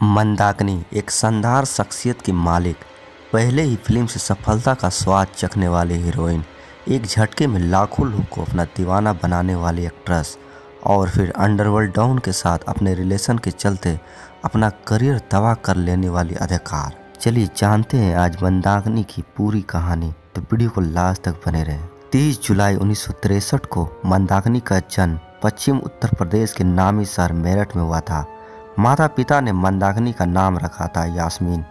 मंदाकिनी एक शानदार शख्सियत की मालिक, पहले ही फिल्म से सफलता का स्वाद चखने वाली हीरोइन, एक झटके में लाखों लोग को अपना दीवाना बनाने वाली एक्ट्रेस और फिर अंडरवर्ल्ड डॉन के साथ अपने रिलेशन के चलते अपना करियर तबाह कर लेने वाली अदाकार। चलिए जानते हैं आज मंदाकिनी की पूरी कहानी, तो वीडियो को लास्ट तक बने रहें। 30 जुलाई 1963 को मंदाकिनी का जन्म पश्चिम उत्तर प्रदेश के नामी शहर मेरठ में हुआ था। माता पिता ने मंदाकिनी का नाम रखा था यास्मीन।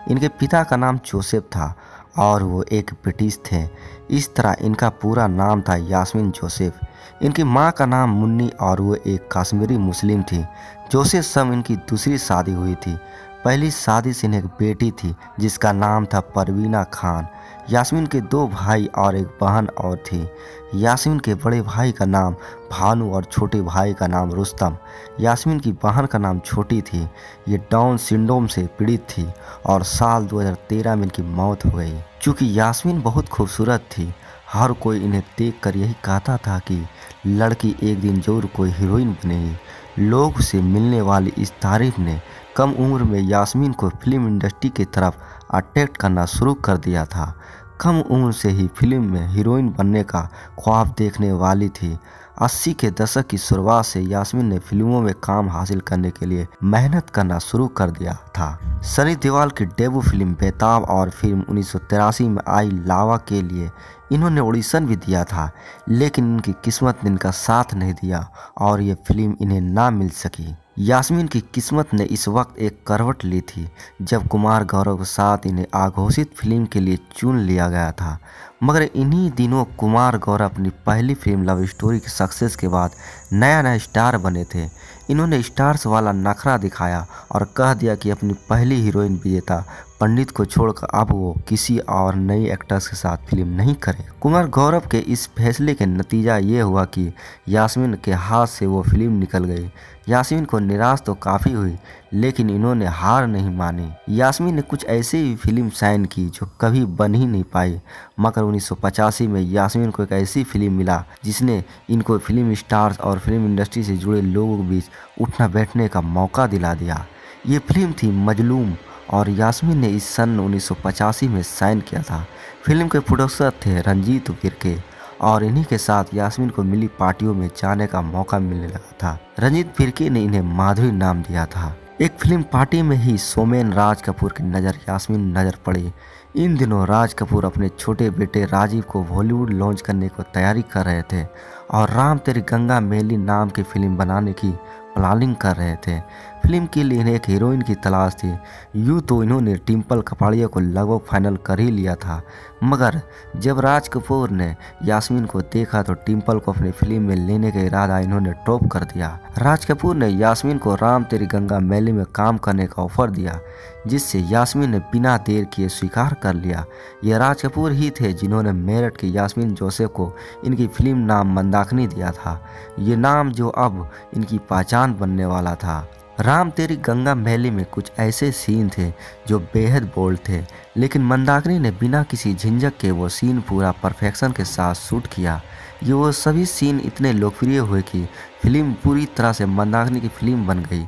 इनके पिता का नाम जोसेफ था और वो एक ब्रिटिश थे। इस तरह इनका पूरा नाम था यास्मीन जोसेफ। इनकी माँ का नाम मुन्नी और वो एक कश्मीरी मुस्लिम थी। जोसेफ से इनकी दूसरी शादी हुई थी। पहली शादी से इन्हें एक बेटी थी जिसका नाम था परवीना खान। यास्मीन के 2 भाई और एक बहन और थी। यास्मीन के बड़े भाई का नाम भानु और छोटे भाई का नाम रुस्तम। यास्मीन की बहन का नाम छोटी थी। ये डाउन सिंड्रोम से पीड़ित थी और साल 2013 में इनकी मौत हो गई। चूँकि यास्मीन बहुत खूबसूरत थी, हर कोई इन्हें देखकर यही कहता था कि लड़की एक दिन जरूर कोई हीरोइन बनेगी। लोग से मिलने वाली इस तारीफ ने कम उम्र में यास्मीन को फिल्म इंडस्ट्री की तरफ अट्रैक्ट करना शुरू कर दिया था। कम उम्र से ही फिल्म में हीरोइन बनने का ख्वाब देखने वाली थी। 80 के दशक की शुरुआत से यास्मीन ने फिल्मों में काम हासिल करने के लिए मेहनत करना शुरू कर दिया था। सनी देओल की डेब्यू फिल्म बेताब और फिल्म 1983 में आई लावा के लिए इन्होंने ऑडिशन भी दिया था, लेकिन इनकी किस्मत ने इनका साथ नहीं दिया और ये फिल्म इन्हें ना मिल सकी। यास्मीन की किस्मत ने इस वक्त एक करवट ली थी जब कुमार गौरव के साथ इन्हें अघोषित फिल्म के लिए चुन लिया गया था। मगर इन्हीं दिनों कुमार गौरव अपनी पहली फिल्म लव स्टोरी के सक्सेस के बाद नया स्टार बने थे। इन्होंने स्टार्स वाला नखरा दिखाया और कह दिया कि अपनी पहली हीरोइन विजेता पंडित को छोड़कर अब वो किसी और नई एक्ट्रेस के साथ फिल्म नहीं करे। कुमार गौरव के इस फैसले के नतीजा ये हुआ कि यास्मीन के हाथ से वो फिल्म निकल गई। यास्मीन को निराश तो काफ़ी हुई, लेकिन इन्होंने हार नहीं मानी। यास्मीन ने कुछ ऐसी भी फिल्म साइन की जो कभी बन ही नहीं पाई, मगर 1985 में यास्मीन को एक ऐसी फिल्म मिला जिसने इनको फिल्म स्टार्स और फिल्म इंडस्ट्री से जुड़े लोगों के बीच उठना बैठने का मौका दिला दिया। ये फिल्म थी मजलूम और यास्मीन ने इस सन 1985 में साइन किया था। फिल्म के प्रोड्यूसर थे रंजीत विरके और इन्हीं के साथ यास्मीन को मिली पार्टियों में जाने का मौका मिलने लगा था। रंजीत विरके ने इन्हें माधुरी नाम दिया था। एक फिल्म पार्टी में ही सोमेन राज कपूर की नज़र यास्मीन नज़र पड़ी। इन दिनों राज कपूर अपने छोटे बेटे राजीव को बॉलीवुड लॉन्च करने को तैयारी कर रहे थे और राम तेरी गंगा मैली नाम की फिल्म बनाने की प्लानिंग कर रहे थे। फिल्म के लिए इन्हें एक हीरोइन की तलाश थी। यूँ तो इन्होंने डिम्पल कपाड़िया को लगभग फाइनल कर ही लिया था, मगर जब राज कपूर ने यास्मीन को देखा तो डिम्पल को अपनी फिल्म में लेने का इरादा इन्होंने ड्रॉप कर दिया। राज कपूर ने यास्मीन को राम तेरी गंगा मैली में काम करने का ऑफर दिया, जिससे यास्मीन ने बिना देर किए स्वीकार कर लिया। ये राज कपूर ही थे जिन्होंने मेरठ के यास्मीन जोसेफ को इनकी फिल्म नाम मंदाकिनी दिया था, ये नाम जो अब इनकी पहचान बनने वाला था। राम तेरी गंगा मैली में कुछ ऐसे सीन थे जो बेहद बोल्ड थे, लेकिन मंदाकिनी ने बिना किसी झिझक के वो सीन पूरा परफेक्शन के साथ शूट किया। ये वो सभी सीन इतने लोकप्रिय हुए कि फिल्म पूरी तरह से मंदाकिनी की फिल्म बन गई।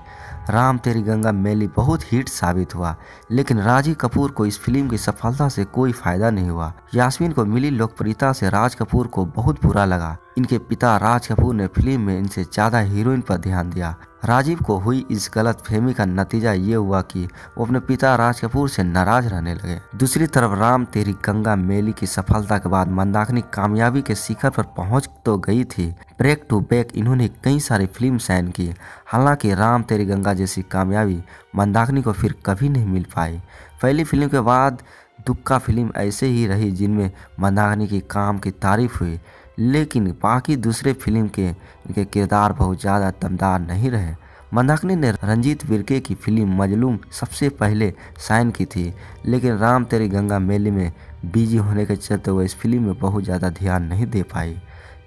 राम तेरी गंगा मैली बहुत हिट साबित हुआ, लेकिन राजीव कपूर को इस फिल्म की सफलता से कोई फायदा नहीं हुआ। यास्मीन को मिली लोकप्रियता से राज कपूर को बहुत बुरा लगा। इनके पिता राज कपूर ने फिल्म में इनसे ज़्यादा हीरोइन पर ध्यान दिया। राजीव को हुई इस गलत फहमी का नतीजा ये हुआ कि वो अपने पिता राज कपूर से नाराज रहने लगे। दूसरी तरफ राम तेरी गंगा मैली की सफलता के बाद मंदाकिनी कामयाबी के शिखर पर पहुंच तो गई थी। बैक टू बैक इन्होंने कई सारी फिल्म साइन की। हालांकि राम तेरी गंगा जैसी कामयाबी मंदाकिनी को फिर कभी नहीं मिल पाई। पहली फिल्म के बाद दुक्का फिल्म ऐसे ही रही जिनमें मंदाकिनी की काम की तारीफ हुई, लेकिन बाकी दूसरे फिल्म के इनके किरदार बहुत ज़्यादा दमदार नहीं रहे। मंदाकिनी ने रंजीत विरके की फिल्म मजलूम सबसे पहले साइन की थी, लेकिन राम तेरी गंगा मैली में बिजी होने के चलते वो इस फिल्म में बहुत ज़्यादा ध्यान नहीं दे पाई।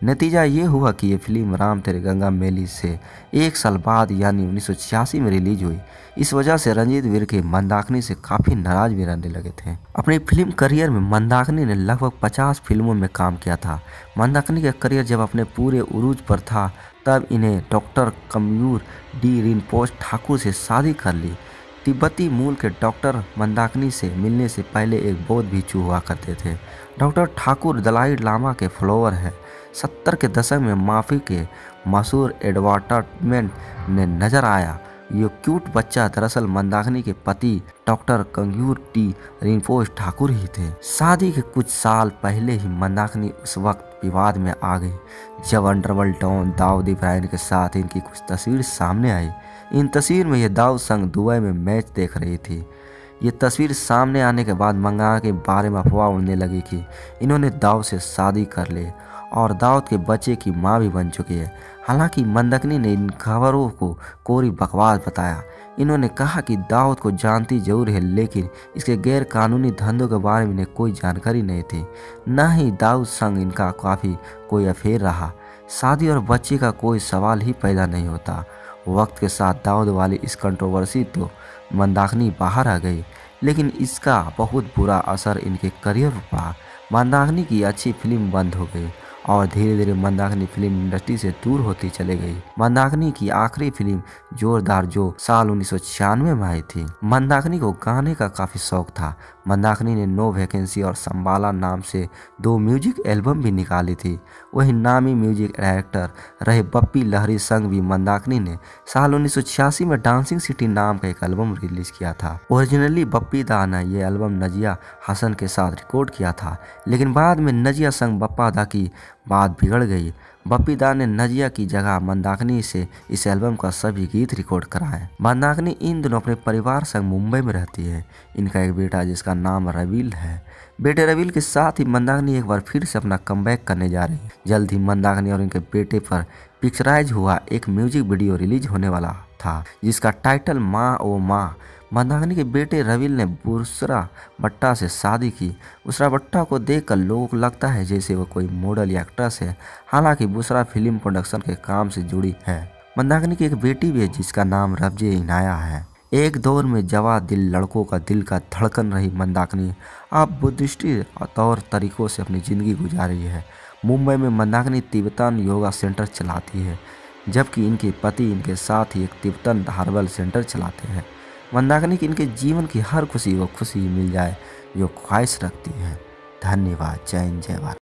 नतीजा ये हुआ कि ये फिल्म राम तेरी गंगा मैली से 1 साल बाद यानी 1986 में रिलीज हुई। इस वजह से रंजीत विरके मंदाकिनी से काफ़ी नाराज भी रहने लगे थे। अपनी फिल्म करियर में मंदाकिनी ने लगभग 50 फिल्मों में काम किया था। मंदाकिनी का करियर जब अपने पूरे उरूज पर था तब इन्हें डॉक्टर कमयूर डी रिनपोच ठाकुर से शादी कर ली। तिब्बती मूल के डॉक्टर मंदाकिनी से मिलने से पहले एक बौद्ध भिक्षु हुआ करते थे। डॉक्टर ठाकुर दलाई लामा के फॉलोअर है। 70 के दशक में माफी के मशहूर एडवर्टाइजमेंट ने नजर आया। ये क्यूट बच्चा दरअसल मंदाकिनी के पति डॉक्टर कंग्यूर टी रिंपोच ठाकुर ही थे। शादी के कुछ साल पहले ही मंदाकिनी उस वक्त विवाद में आ गई जब अंडरवर्ल्ड डॉन दाऊद इब्राहिम के साथ इनकी कुछ तस्वीर सामने आई। इन तस्वीर में ये दाऊद संग दुबई में मैच देख रही थी। ये तस्वीर सामने आने के बाद मंदाकिनी के बारे में अफवाह उड़ने लगी कि इन्होंने दाऊद से शादी कर ली और दाऊद के बच्चे की मां भी बन चुकी है। हालांकि मंदाकिनी ने इन खबरों को कोरी बकवास बताया। इन्होंने कहा कि दाऊद को जानती जरूर है, लेकिन इसके गैर कानूनी धंधों के बारे में इन्हें कोई जानकारी नहीं थी। न ही दाऊद संग इनका काफ़ी कोई अफेयर रहा। शादी और बच्चे का कोई सवाल ही पैदा नहीं होता। वक्त के साथ दाऊद वाली इस कंट्रोवर्सी तो मंदाकिनी बाहर आ गई, लेकिन इसका बहुत बुरा असर इनके करियर पर पड़ा। मंदाकिनी की अच्छी फिल्म बंद हो गई और धीरे धीरे मंदाकिनी फिल्म इंडस्ट्री से दूर होती चली गई। मंदाकिनी की आखिरी फिल्म जोरदार जो साल 1996 में आई थी। मंदाकिनी को गाने का काफी शौक था। मंदाकिनी ने नो वैकेंसी और संबाला नाम से 2 म्यूजिक एल्बम भी निकाली थी। वही नामी म्यूजिक डायरेक्टर रहे बप्पी लहरी संग भी मंदाकिनी ने साल 1986 में डांसिंग सिटी नाम का एक एल्बम रिलीज किया था। ओरिजिनली बप्पी दा ने यह एल्बम नजिया हसन के साथ रिकॉर्ड किया था, लेकिन बाद में नजिया संग बप्पा दा की बात बिगड़ गई। बप्पी दा ने नजिया की जगह मंदाकिनी से इस एल्बम का सभी गीत रिकॉर्ड कराए। मंदाकिनी इन दिनों अपने परिवार संग मुंबई में रहती है। इनका एक बेटा जिसका नाम रविल है। बेटे रविल के साथ ही मंदाकिनी एक बार फिर से अपना कमबैक करने जा रही है। जल्द ही मंदाकिनी और इनके बेटे पर पिक्चराइज हुआ एक म्यूजिक वीडियो रिलीज होने वाला था, जिसका टाइटल माँ ओ माँ। मंदाकिनी के बेटे रविल ने बुसरा भट्टा से शादी की। बुसरा भट्टा को देखकर लोगों को लगता है जैसे वो कोई मॉडल या एक्ट्रेस है। हालांकि बुसरा फिल्म प्रोडक्शन के काम से जुड़ी है। मंदाकिनी की एक बेटी भी है जिसका नाम रब्जे इनाया है। एक दौर में जवा दिल लड़कों का दिल का धड़कन रही मंदाकिनी अब बुद्धिस्टी तौर तरीकों से अपनी जिंदगी गुजार रही है। मुंबई में मंदाकिनी तिब्बतन योगा सेंटर चलाती है, जबकि इनके पति इनके साथ ही एक तिब्बतन हर्बल सेंटर चलाते हैं। मंदाकिनी की इनके जीवन की हर खुशी वो खुशी मिल जाए जो ख्वाहिश रखती है। धन्यवाद। जय हिंद, जय भारत।